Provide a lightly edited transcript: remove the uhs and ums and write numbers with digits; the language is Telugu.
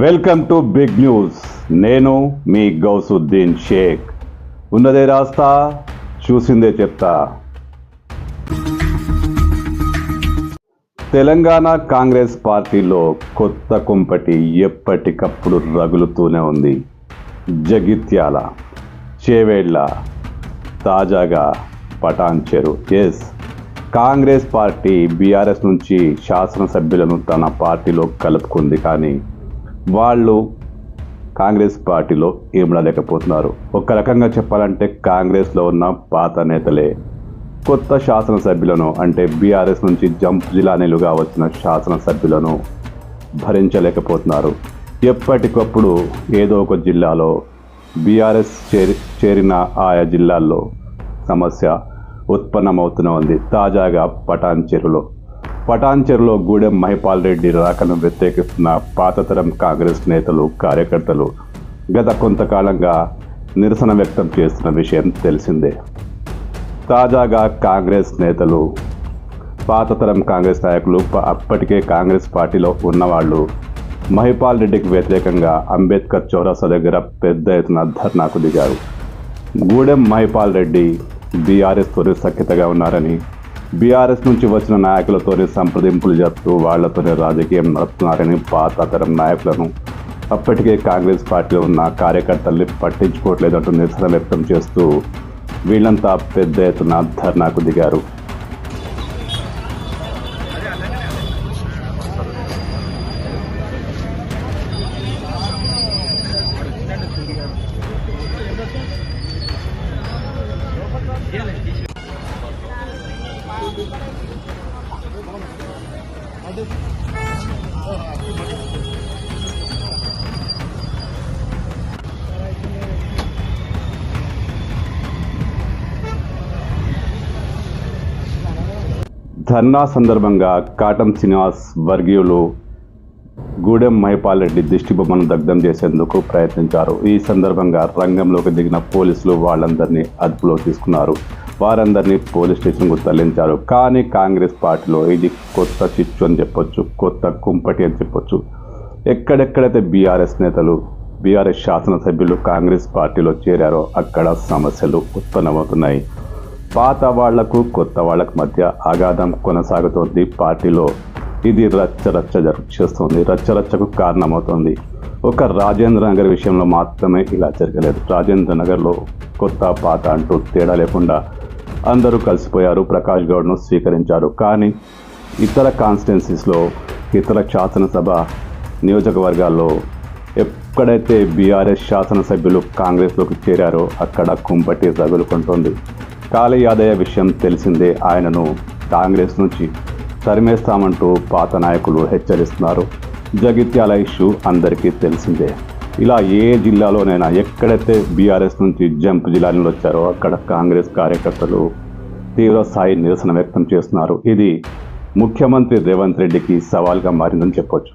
Welcome to big news. నేను మీ గౌసుద్దీన్ షేక్. ఉన్నదే రాస్తా, చూసిందే చెప్తా. తెలంగాణ కాంగ్రెస్ పార్టీలో కొత్త కుంపటి ఎప్పటికప్పుడు రగులుతూనే ఉంది. జగిత్యాల, చేవేళ్ల, తాజాగా పటాన్చెరు. కాంగ్రెస్ పార్టీ బీఆర్ఎస్ నుంచి శాసనసభ్యులను తన పార్టీలో కలుపుకుంది. కానీ వాళ్ళు కాంగ్రెస్ పార్టీలో ఏమడలేకపోతున్నారు. ఒక రకంగా చెప్పాలంటే కాంగ్రెస్లో ఉన్న పాత నేతలే కొత్త శాసనసభ్యులను, అంటే బీఆర్ఎస్ నుంచి జంప్ జిల్లానీలుగా వచ్చిన శాసనసభ్యులను భరించలేకపోతున్నారు. ఎప్పటికప్పుడు ఏదో ఒక జిల్లాలో బీఆర్ఎస్ చేరిన ఆయా జిల్లాల్లో సమస్య ఉత్పన్నమవుతూనే ఉంది. తాజాగా పటాన్చెరులో గూడెం మహిపాల్ రెడ్డి రాకను వ్యతిరేకిస్తున్న పాతతరం కాంగ్రెస్ నేతలు, కార్యకర్తలు గత కొంతకాలంగా నిరసన వ్యక్తం చేస్తున్న విషయం తెలిసిందే. తాజాగా కాంగ్రెస్ నేతలు, పాతతరం కాంగ్రెస్ నాయకులు, అప్పటికే కాంగ్రెస్ పార్టీలో ఉన్నవాళ్ళు మహిపాల్ రెడ్డికి వ్యతిరేకంగా అంబేద్కర్ చౌరస్తా దగ్గర పెద్ద ఎత్తున ధర్నాకు దిగారు. గూడెం మహిపాల్ రెడ్డి బీఆర్ఎస్తోనే సఖ్యతగా ఉన్నారని, బీఆర్ఎస్ నుంచి వచ్చిన నాయకులతోనే సంప్రదింపులు జరుపుతూ వాళ్లతోనే రాజకీయం నడుపుతున్నారని పాతతరం నాయకులను, అప్పటికే కాంగ్రెస్ పార్టీలో ఉన్న కార్యకర్తల్ని పట్టించుకోవట్లేదంటూ నిరసన వ్యక్తం చేస్తూ వీళ్ళంతా పెద్ద ఎత్తున ధర్నాకు దిగారు. ధర్నా సందర్భంగా కాటం శ్రీనివాస్ వర్గీయులు గూడెం మహిపాల్ రెడ్డి దిష్టిబొమ్మను దగ్ధం చేసేందుకు ప్రయత్నించారు. ఈ సందర్భంగా రంగంలోకి దిగిన పోలీసులు వాళ్ళందరినీ అదుపులో తీసుకున్నారు. వారందరినీ పోలీస్ స్టేషన్కు తరలించారు. కానీ కాంగ్రెస్ పార్టీలో ఇది కొత్త చిచ్చు అని చెప్పొచ్చు, కొత్త కుంపటి అని చెప్పొచ్చు. ఎక్కడెక్కడైతే బీఆర్ఎస్ నేతలు, బీఆర్ఎస్ శాసనసభ్యులు కాంగ్రెస్ పార్టీలో చేరారో అక్కడ సమస్యలు ఉత్పన్నమవుతున్నాయి. పాత వాళ్లకు కొత్త వాళ్లకు మధ్య అగాధం కొనసాగుతోంది. పార్టీలో ఇది రచ్చరచ్చ చేస్తుంది, రచ్చరచ్చకు కారణమవుతుంది. ఒక రాజేంద్ర నగర్ విషయంలో మాత్రమే ఇలా జరగలేదు. రాజేంద్ర నగర్లో కొత్త పాత అంటూ తేడా లేకుండా అందరూ కలిసిపోయారు, ప్రకాష్ గౌడ్ను స్వీకరించారు. కానీ ఇతర కాన్స్టిట్యున్సీస్లో, ఇతర శాసనసభ నియోజకవర్గాల్లో ఎక్కడైతే బీఆర్ఎస్ శాసనసభ్యులు కాంగ్రెస్లోకి చేరారో అక్కడ కుంపటి రగులుకుంటుంది. కాళీ యాదయ్య విషయం తెలిసిందే. ఆయనను కాంగ్రెస్ నుంచి తరిమేస్తామంటూ పాత నాయకులు హెచ్చరిస్తున్నారు. జగిత్యాల ఇష్యూ అందరికీ తెలిసిందే. ఇలా ఏ జిల్లాలోనైనా ఎక్కడైతే బీఆర్ఎస్ నుంచి జంప్ జిల్లాలో వచ్చారో అక్కడ కాంగ్రెస్ కార్యకర్తలు తీవ్ర స్థాయి నిరసన వ్యక్తం చేస్తున్నారు. ఇది ముఖ్యమంత్రి రేవంత్ రెడ్డికి సవాల్గా మారిందని చెప్పొచ్చు.